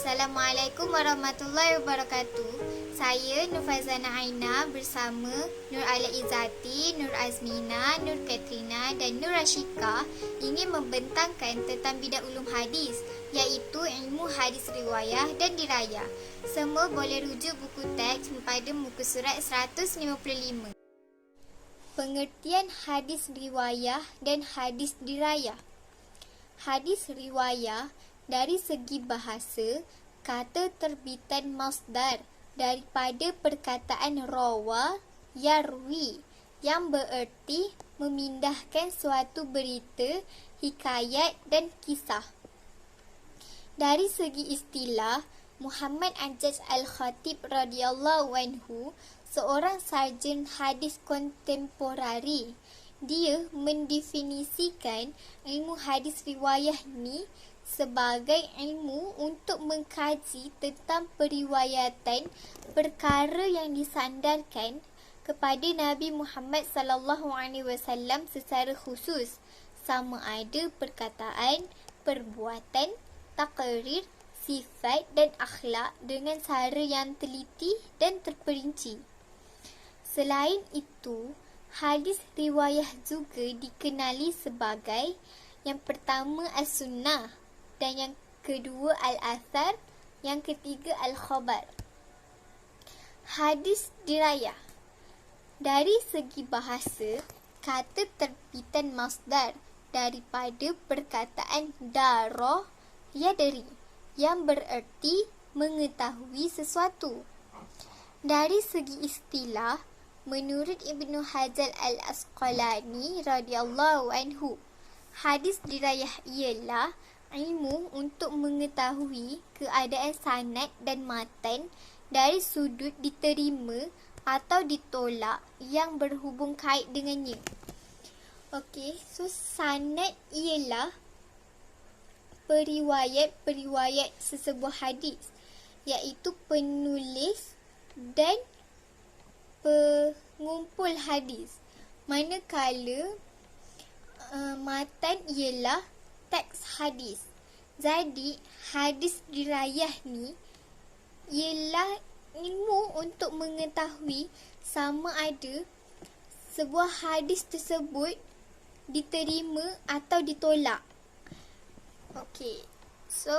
Assalamualaikum warahmatullahi wabarakatuh. Saya Nur Faizana Aina bersama Nur Ala Izzati, Nur Azmina, Nur Katrina dan Nur Rashika ingin membentangkan tentang bidang ulum hadis, iaitu ilmu hadis riwayah dan dirayah. Semua boleh rujuk buku teks pada muka surat 155. Pengertian hadis riwayah dan hadis dirayah. Hadis riwayah dari segi bahasa, kata terbitan masdar daripada perkataan rawa yarwi yang bererti memindahkan suatu berita, hikayat dan kisah. Dari segi istilah, Muhammad Ajaz Al-Khatib radhiyallahu anhu, seorang sarjan hadis kontemporari, dia mendefinisikan ilmu hadis riwayah ni sebagai ilmu untuk mengkaji tentang periwayatan perkara yang disandarkan kepada Nabi Muhammad sallallahu alaihi wasallam secara khusus, sama ada perkataan, perbuatan, takrir, sifat dan akhlak dengan cara yang teliti dan terperinci. Selain itu, hadis riwayah juga dikenali sebagai yang pertama as-sunnah dan yang kedua al-athar, yang ketiga al-khabar. Hadis dirayah. Dari segi bahasa, kata terbitan masdar daripada perkataan dara yadri yang bererti mengetahui sesuatu. Dari segi istilah, menurut Ibnu Hajar Al-Asqalani radhiyallahu anhu, hadis dirayah ialah ilmu untuk mengetahui keadaan sanad dan matan dari sudut diterima atau ditolak yang berhubung kait dengannya. Okey, so sanad ialah periwayat-periwayat sesebuah hadis, iaitu penulis dan pengumpul hadis. Manakala matan ialah teks hadis. Jadi, hadis dirayah ni ialah ilmu untuk mengetahui sama ada sebuah hadis tersebut diterima atau ditolak. Okey, so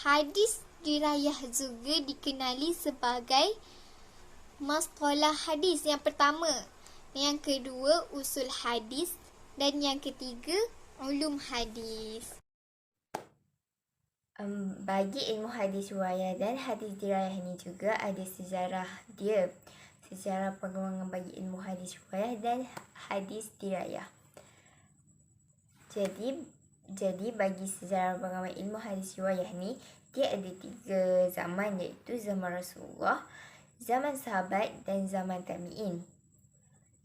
hadis dirayah juga dikenali sebagai mastalah hadis yang pertama, yang kedua usul hadis dan yang ketiga ulum hadis. Bagi ilmu hadis riwayah dan hadis dirayah ini juga ada sejarah dia. Sejarah perkembangan bagi ilmu hadis riwayah dan hadis dirayah. Jadi bagi sejarah perkembangan ilmu hadis riwayah ni, dia ada 3 zaman, iaitu zaman Rasulullah, zaman sahabat dan zaman tabi'in.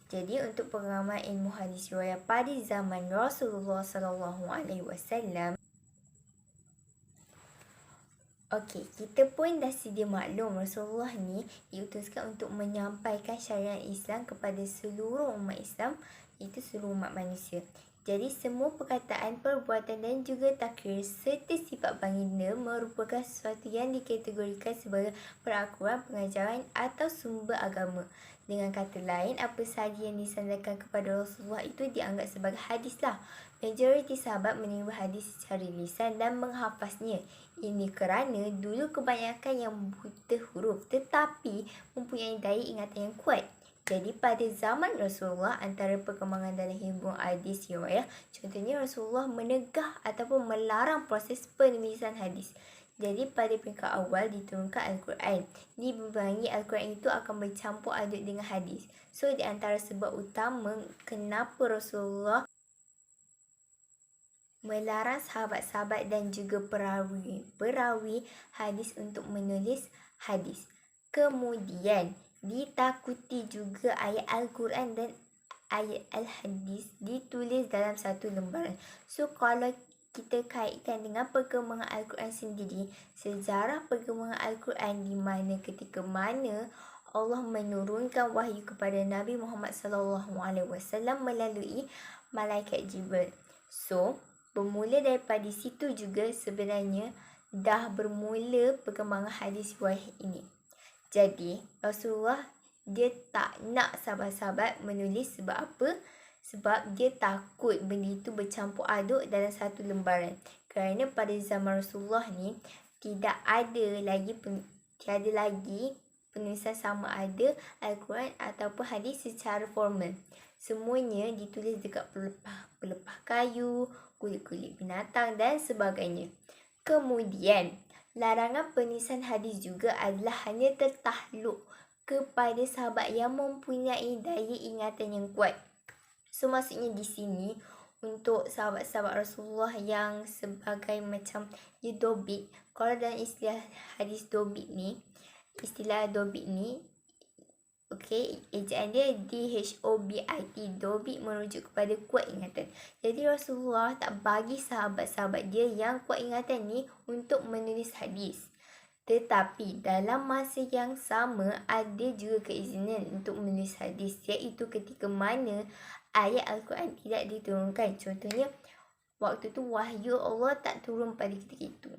Jadi untuk pengamal ilmu hadis riwayah pada zaman Rasulullah sallallahu alaihi wasallam, okey, kita pun dah sedia maklum Rasulullah ni diutuskan untuk menyampaikan syariat Islam kepada seluruh umat Islam, iaitu seluruh umat manusia. Jadi semua perkataan, perbuatan dan juga takrir serta sifat baginda merupakan sesuatu yang dikategorikan sebagai perakuan, pengajaran atau sumber agama. Dengan kata lain, apa sahaja yang disandarkan kepada Rasulullah itu dianggap sebagai hadis lah. Majoriti sahabat menerima hadis secara lisan dan menghafaznya. Ini kerana dulu kebanyakan yang buta huruf tetapi mempunyai daya ingatan yang kuat. Jadi pada zaman Rasulullah, antara perkembangan dalam ilmu hadis riwayah, contohnya Rasulullah menegah ataupun melarang proses penulisan hadis. Jadi pada peringkat awal diturunkan Al-Quran. Dibebangi Al-Quran itu akan bercampur aduk dengan hadis. So di antara sebab utama kenapa Rasulullah melarang sahabat-sahabat dan juga perawi hadis untuk menulis hadis. Kemudian ditakuti juga ayat Al-Quran dan ayat Al-Hadis ditulis dalam satu lembaran. So kalau kita kaitkan dengan perkembangan Al-Quran sendiri, sejarah perkembangan Al-Quran di mana ketika mana Allah menurunkan wahyu kepada Nabi Muhammad sallallahu alaihi wasallam melalui malaikat Jibril. So bermula daripada situ juga sebenarnya dah bermula perkembangan hadis riwayat ini. Jadi Rasulullah dia tak nak sahabat-sahabat menulis sebab apa? Sebab dia takut benda itu bercampur aduk dalam satu lembaran. Kerana pada zaman Rasulullah ni tiada lagi penulisan sama ada Al-Quran ataupun hadis secara formal. Semuanya ditulis dekat pelepah kayu, kulit-kulit binatang dan sebagainya. Kemudian, larangan penulisan hadis juga adalah hanya tertakluk kepada sahabat yang mempunyai daya ingatan yang kuat. So maksudnya di sini untuk sahabat-sahabat Rasulullah yang sebagai macam dia dobit, kalau dalam istilah hadis dobit ni, okey, ejaan dia DHOBIT, dobit merujuk kepada kuat ingatan. Jadi Rasulullah tak bagi sahabat-sahabat dia yang kuat ingatan ni untuk menulis hadis. Tetapi dalam masa yang sama ada juga keizinan untuk menulis hadis, iaitu ketika mana ayat Al-Quran tidak diturunkan. Contohnya, waktu tu wahyu Allah tak turun pada ketika itu.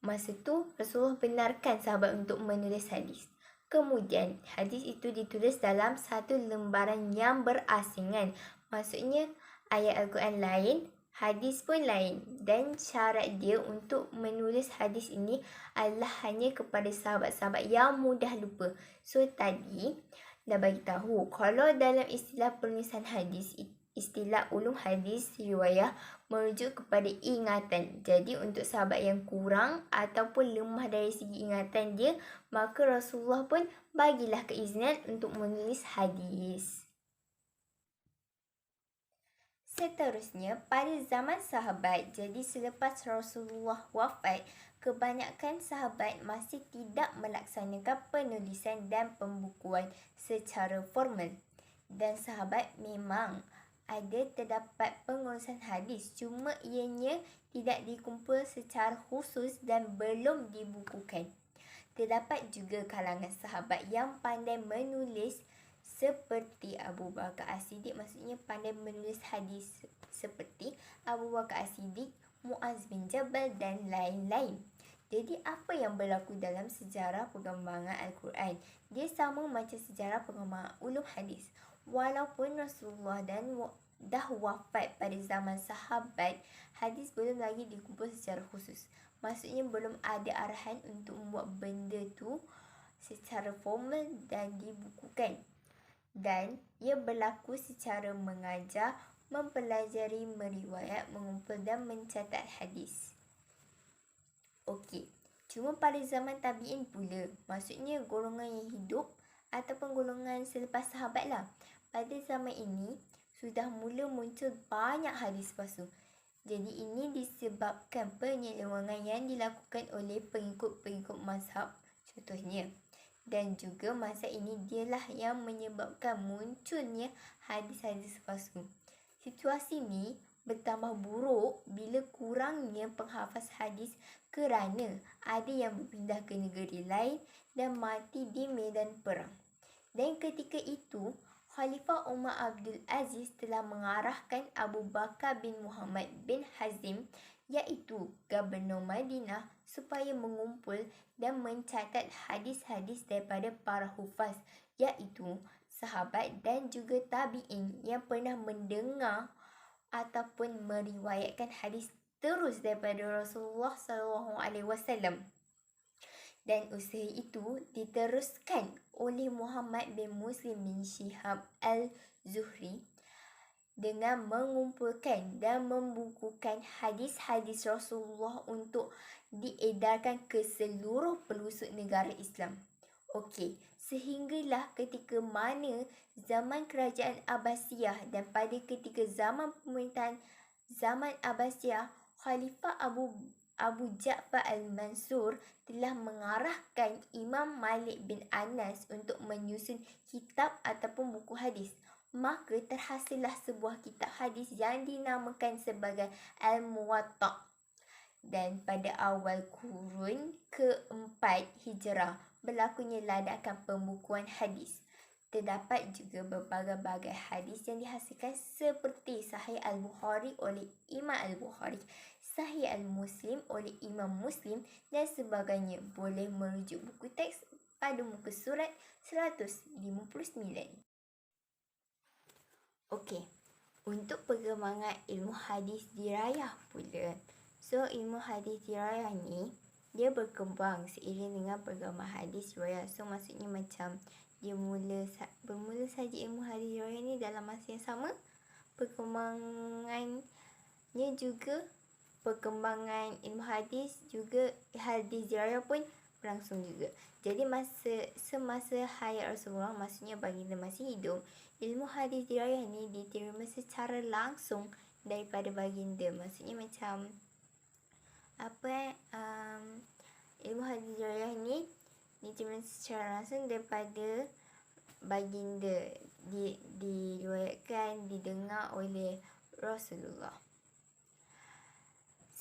Masa tu Rasulullah benarkan sahabat untuk menulis hadis. Kemudian hadis itu ditulis dalam satu lembaran yang berasingan. Maksudnya ayat Al-Quran lain, hadis pun lain, dan syarat dia untuk menulis hadis ini adalah hanya kepada sahabat-sahabat yang mudah lupa. So tadi dah bagi tahu kalau dalam istilah penulisan hadis, istilah ulum hadis riwayah merujuk kepada ingatan. Jadi untuk sahabat yang kurang ataupun lemah dari segi ingatan dia, maka Rasulullah pun bagilah keizinan untuk menulis hadis. Seterusnya, pada zaman sahabat, jadi selepas Rasulullah wafat, kebanyakan sahabat masih tidak melaksanakan penulisan dan pembukuan secara formal. Dan sahabat memang ada terdapat pengurusan hadis, cuma ianya tidak dikumpul secara khusus dan belum dibukukan. Terdapat juga kalangan sahabat yang pandai menulis seperti Abu Bakar As-Siddiq, maksudnya pandai menulis hadis seperti Abu Bakar As-Siddiq, Muaz bin Jabal dan lain-lain. Jadi apa yang berlaku dalam sejarah perkembangan Al-Quran? Dia sama macam sejarah perkembangan ulum hadis. Walaupun Rasulullah dah wafat pada zaman sahabat, hadis belum lagi dikumpul secara khusus. Maksudnya belum ada arahan untuk membuat benda tu secara formal dan dibukukan. Dan ia berlaku secara mengajar, mempelajari, meriwayat, mengumpul dan mencatat hadis. Okey, cuma pada zaman tabi'in pula, maksudnya golongan yang hidup ataupun golongan selepas sahabat lah. Pada zaman ini sudah mula muncul banyak hadis palsu. Jadi ini disebabkan penyelewengan yang dilakukan oleh pengikut-pengikut mazhab contohnya. Dan juga masa ini dialah yang menyebabkan munculnya hadis-hadis palsu. Situasi ni bertambah buruk bila kurangnya penghafaz hadis kerana ada yang berpindah ke negeri lain dan mati di medan perang. Dan ketika itu, Khalifah Umar Abdul Aziz telah mengarahkan Abu Bakar bin Muhammad bin Hazim, iaitu Gubernur Madinah, supaya mengumpul dan mencatat hadis-hadis daripada para hufaz, iaitu sahabat dan juga tabi'in yang pernah mendengar ataupun meriwayatkan hadis terus daripada Rasulullah SAW. Dan usaha itu diteruskan oleh Muhammad bin Muslim bin Shihab al-Zuhri dengan mengumpulkan dan membukukan hadis-hadis Rasulullah untuk diedarkan ke seluruh pelosok negara Islam. Okey, sehinggalah ketika mana zaman kerajaan Abbasiyah dan pada ketika zaman pemerintahan zaman Abbasiyah, Khalifah Abu Ja'far al-Mansur telah mengarahkan Imam Malik bin Anas untuk menyusun kitab ataupun buku hadis. Maka terhasillah sebuah kitab hadis yang dinamakan sebagai Al-Muwatta'. Dan pada awal kurun keempat Hijrah berlakunya ladakan pembukuan hadis. Terdapat juga berbagai-bagai hadis yang dihasilkan seperti Sahih Al-Bukhari oleh Imam Al-Bukhari, Sahih Al-Muslim oleh Imam Muslim dan sebagainya. Boleh merujuk buku teks pada muka surat 159. Okey, untuk perkembangan ilmu hadis dirayah pula. So, ilmu hadis dirayah ni dia berkembang seiring dengan perkembangan hadis riwayat. So, maksudnya macam dia bermula saja ilmu hadis riwayat ni dalam masa yang sama. Perkembangan ilmu hadis juga hadis dirayah pun berlangsung juga. Jadi semasa hayat Rasulullah, maksudnya baginda masih hidup, ilmu hadis dirayah ni diterima secara langsung daripada baginda. Maksudnya macam ilmu hadis dirayah ni diterima secara langsung daripada baginda, diriwayatkan, didengar oleh Rasulullah.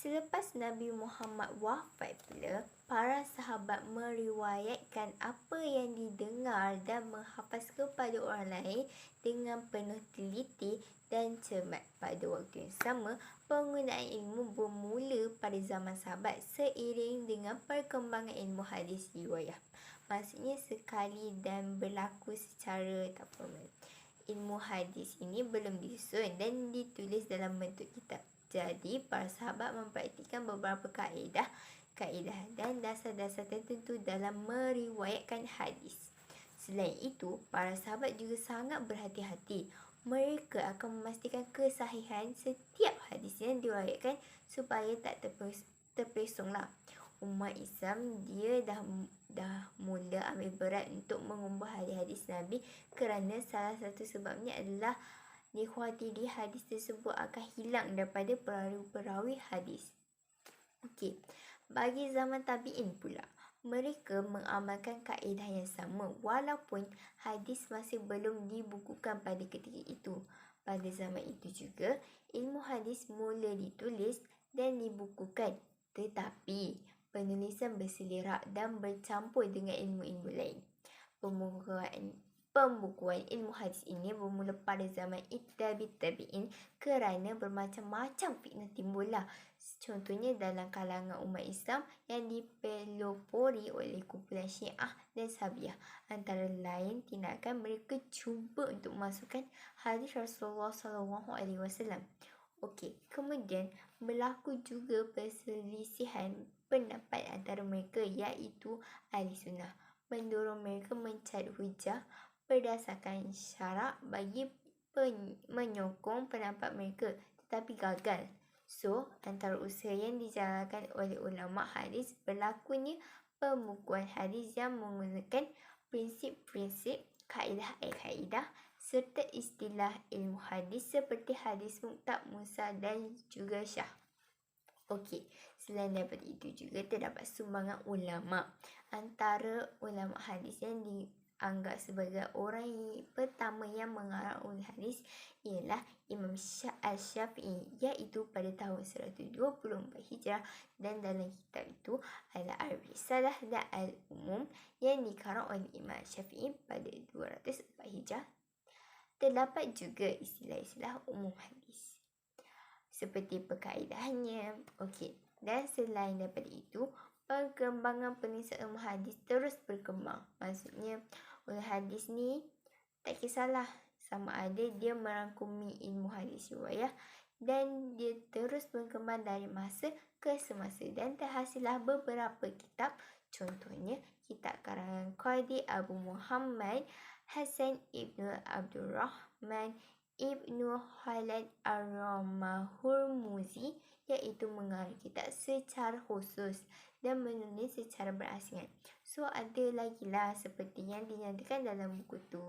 Selepas Nabi Muhammad wafat pula, para sahabat meriwayatkan apa yang didengar dan menghafaz kepada orang lain dengan penuh teliti dan cermat. Pada waktu yang sama, penggunaan ilmu bermula pada zaman sahabat seiring dengan perkembangan ilmu hadis riwayah. Maksudnya sekali dan berlaku secara ilmu hadis ini belum disusun dan ditulis dalam bentuk kitab. Jadi, para sahabat mempraktikkan beberapa kaedah dan dasar-dasar tertentu dalam meriwayatkan hadis. Selain itu, para sahabat juga sangat berhati-hati. Mereka akan memastikan kesahihan setiap hadis yang diriwayatkan supaya tak terpesonglah. Umat Islam dia dah mula ambil berat untuk mengubah hadis-hadis Nabi kerana salah satu sebabnya adalah dikhawatiri hadis tersebut akan hilang daripada perawi-perawi hadis. Okey, bagi zaman tabi'in pula, mereka mengamalkan kaedah yang sama walaupun hadis masih belum dibukukan pada ketika itu. Pada zaman itu juga, ilmu hadis mula ditulis dan dibukukan, tetapi penulisan berselerak dan bercampur dengan ilmu-ilmu lain. Pembukuan ilmu hadis ini bermula pada zaman tabi'in kerana bermacam-macam fitnah timbullah. Contohnya dalam kalangan umat Islam yang dipelopori oleh kumpulan Syiah dan Sabiah. Antara lain tindakan mereka cuba untuk memasukkan hadis Rasulullah SAW. Okey, kemudian berlaku juga perselisihan pendapat antara mereka iaitu ahli sunnah. Mendorong mereka mencari hujah berdasarkan syarak bagi menyokong pendapat mereka, tetapi gagal. So, antara usaha yang dijalankan oleh ulama hadis berlakunya pembukuan hadis yang menggunakan prinsip-prinsip, kaedah-kaedah serta istilah ilmu hadis seperti hadis muqtab, mursal dan juga syah. Okey, selain daripada itu juga terdapat sumbangan ulama. Antara ulama hadis yang dianggap sebagai orang pertama yang mengarang ulum hadis ialah Imam Al-Syafi'i, iaitu pada tahun 124 Hijrah, dan dalam kitab itu adalah Ar-Risalah dan Al-Umum yang dikarang oleh Imam Al-Syafi'i pada 204 Hijrah. Terdapat juga istilah-istilah umum hadis seperti perkaedahannya. Okey, dan selain daripada itu, perkembangan penulisan ilmu hadis terus berkembang. Maksudnya, ulum hadis ni tak kisahlah sama ada dia merangkumi ilmu hadis riwayah, dan dia terus berkembang dari masa ke semasa dan terhasillah beberapa kitab. Contohnya, kitab karangan Qadi Abu Muhammad Hasan Ibnu Abdul Rahman Ibnu Khalid Ar-Hurmuzi, iaitu mengarang kitab secara khusus dan menulis secara berasingan. So, ada lagi lah seperti yang dinyatakan dalam buku tu.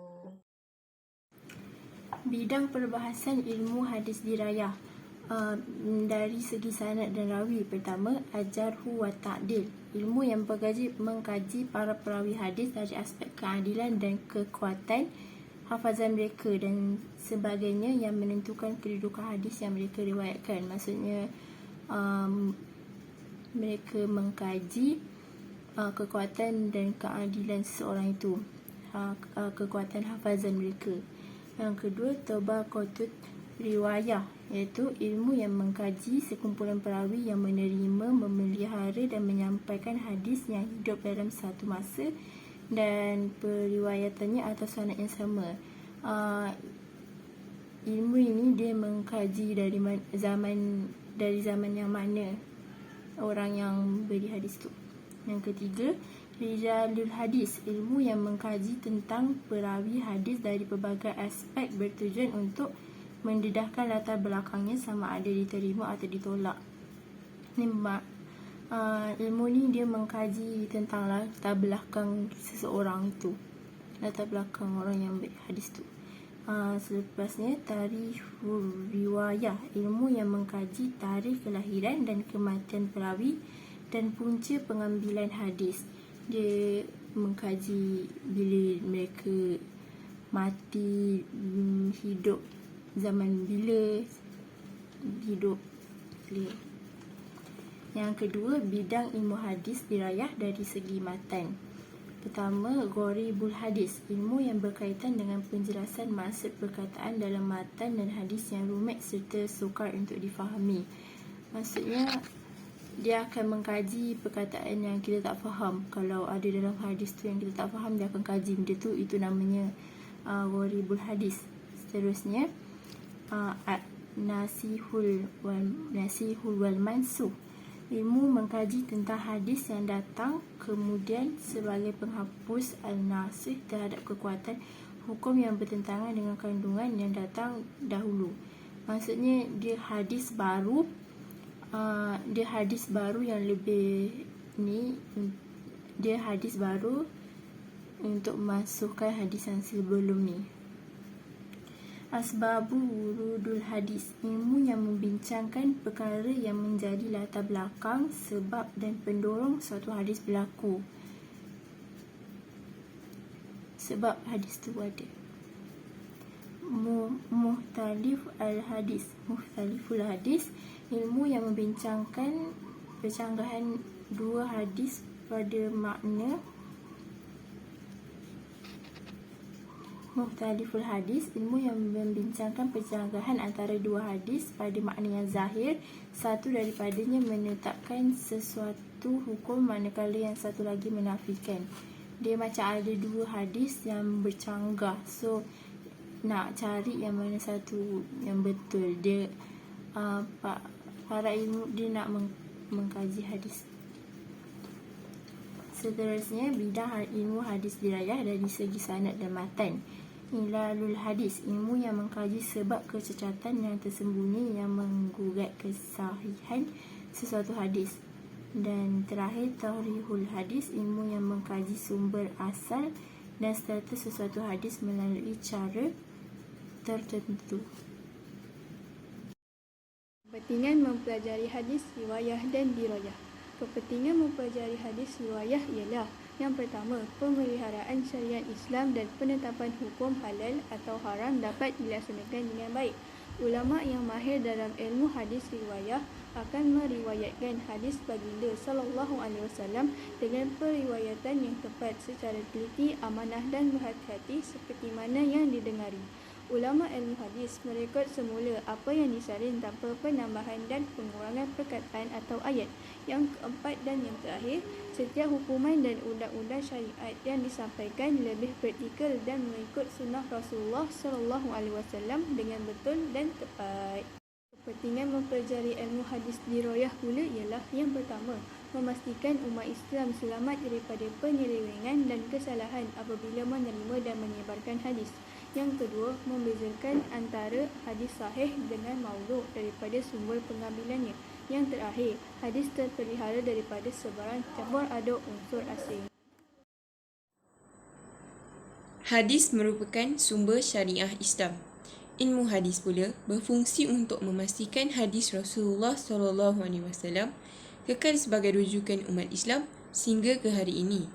Bidang perbahasan ilmu hadis dirayah. Dari segi sanad dan rawi, pertama, ajarhu wa ta'dil, ilmu yang mengkaji para perawi hadis dari aspek keadilan dan kekuatan hafazan mereka dan sebagainya yang menentukan kedudukan hadis yang mereka riwayatkan. Maksudnya mereka mengkaji kekuatan dan keadilan seseorang itu, kekuatan hafazan mereka. Yang kedua, tabaqatut riwayah, iaitu ilmu yang mengkaji sekumpulan perawi yang menerima, memelihara dan menyampaikan hadis yang hidup dalam satu masa dan periwayatannya atas sanad yang sama. Ilmu ini dia mengkaji dari zaman yang mana orang yang beri hadis tu. Yang ketiga, rijalul hadis, ilmu yang mengkaji tentang perawi hadis dari pelbagai aspek bertujuan untuk mendedahkan latar belakangnya sama ada diterima atau ditolak. Ilmu ni dia mengkaji tentang latar belakang seseorang itu, latar belakang orang yang beri hadis tu. Selepasnya, tarikhul riwayah, ilmu yang mengkaji tarikh kelahiran dan kematian perawi dan punca pengambilan hadis. Dia mengkaji bila mereka mati, hidup zaman bila, hidup bila. Yang kedua, bidang ilmu hadis dirayah dari segi matan. Pertama, gharibul hadis, ilmu yang berkaitan dengan penjelasan maksud perkataan dalam matan dan hadis yang rumit serta sukar untuk difahami. Maksudnya, dia akan mengkaji perkataan yang kita tak faham. Kalau ada dalam hadis tu yang kita tak faham, dia akan kaji benda tu. Itu namanya gharibul hadis. Seterusnya, nasihul wal mansuh, ilmu mengkaji tentang hadis yang datang kemudian sebagai penghapus al-nasih terhadap kekuatan hukum yang bertentangan dengan kandungan yang datang dahulu. Maksudnya dia hadis baru yang lebih ni, dia hadis baru untuk masukkan hadis yang sebelum ni. Asbabu wurudul hadis, ilmu yang membincangkan perkara yang menjadi latar belakang, sebab dan pendorong suatu hadis berlaku. Sebab hadis tu ada. Mukhtaliful hadis, ilmu yang membincangkan percanggahan dua hadis pada makna. Mukhtaliful hadis, ilmu yang membincangkan percanggahan antara dua hadis pada makna yang zahir. Satu daripadanya menetapkan sesuatu hukum manakala yang satu lagi menafikan. Dia macam ada dua hadis yang bercanggah, so nak cari yang mana satu yang betul. Dia para ilmu dia nak mengkaji hadis. Seterusnya, bidang ilmu hadis dirayah dari segi sanad dan matan. Ilalul hadis, ilmu yang mengkaji sebab kecacatan yang tersembunyi yang menggugat kesahihan sesuatu hadis. Dan terakhir, tarihul hadis, ilmu yang mengkaji sumber asal dan status sesuatu hadis melalui cara tertentu. Kepentingan mempelajari hadis, riwayah dan dirayah. Kepentingan mempelajari hadis riwayah ialah: yang pertama, pemeliharaan syariat Islam dan penetapan hukum halal atau haram dapat dilaksanakan dengan baik. Ulama yang mahir dalam ilmu hadis riwayah akan meriwayatkan hadis baginda sallallahu alaihi wasallam dengan periwayatan yang tepat secara teliti, amanah dan berhati-hati seperti mana yang didengari. Ulama ilmu hadis merekod semula apa yang disalin tanpa penambahan dan pengurangan perkataan atau ayat. Yang keempat dan yang terakhir, setiap hukuman dan undang-undang syariat yang disampaikan lebih praktikal dan mengikut sunnah Rasulullah SAW dengan betul dan tepat. Kepentingan mempelajari ilmu hadis dirayah pula ialah: yang pertama, memastikan umat Islam selamat daripada penyelewengan dan kesalahan apabila menerima dan menyebarkan hadis. Yang kedua, membezakan antara hadis sahih dengan maudhu' daripada sumber pengambilannya. Yang terakhir, hadis terpelihara daripada sebarang campur aduk unsur asing. Hadis merupakan sumber syariah Islam. Ilmu hadis pula berfungsi untuk memastikan hadis Rasulullah SAW kekal sebagai rujukan umat Islam sehingga ke hari ini.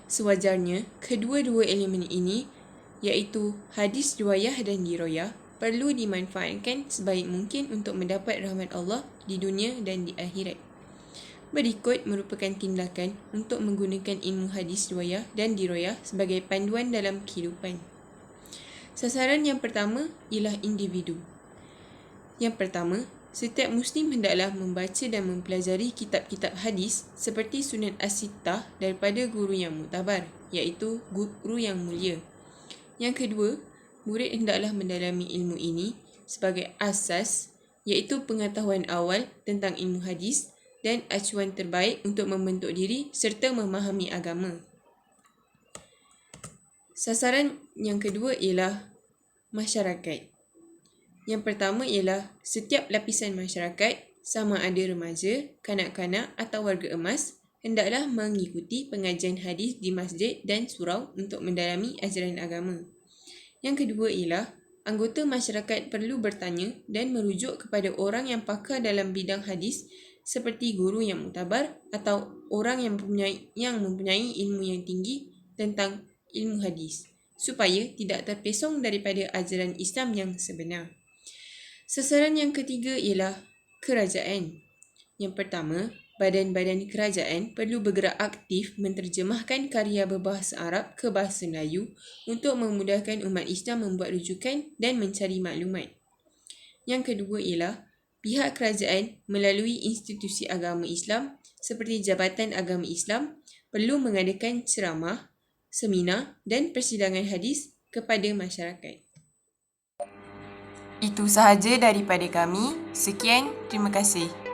Sewajarnya, kedua-dua elemen ini, iaitu hadis riwayah dan dirayah, perlu dimanfaatkan sebaik mungkin untuk mendapat rahmat Allah di dunia dan di akhirat. Berikut merupakan tindakan untuk menggunakan ilmu hadis riwayah dan dirayah sebagai panduan dalam kehidupan. Sasaran yang pertama ialah individu. Yang pertama, setiap Muslim hendaklah membaca dan mempelajari kitab-kitab hadis seperti Sunan As-Sittah daripada guru yang muktabar, iaitu guru yang mulia. Yang kedua, murid hendaklah mendalami ilmu ini sebagai asas, iaitu pengetahuan awal tentang ilmu hadis dan acuan terbaik untuk membentuk diri serta memahami agama. Sasaran yang kedua ialah masyarakat. Yang pertama ialah setiap lapisan masyarakat, sama ada remaja, kanak-kanak atau warga emas, hendaklah mengikuti pengajian hadis di masjid dan surau untuk mendalami ajaran agama. Yang kedua ialah anggota masyarakat perlu bertanya dan merujuk kepada orang yang pakar dalam bidang hadis seperti guru yang muktabar atau orang yang mempunyai ilmu yang tinggi tentang ilmu hadis supaya tidak terpesong daripada ajaran Islam yang sebenar. Sasaran yang ketiga ialah kerajaan. Yang pertama, badan-badan kerajaan perlu bergerak aktif menterjemahkan karya berbahasa Arab ke bahasa Melayu untuk memudahkan umat Islam membuat rujukan dan mencari maklumat. Yang kedua ialah pihak kerajaan melalui institusi agama Islam seperti Jabatan Agama Islam perlu mengadakan ceramah, seminar dan persidangan hadis kepada masyarakat. Itu sahaja daripada kami. Sekian, terima kasih.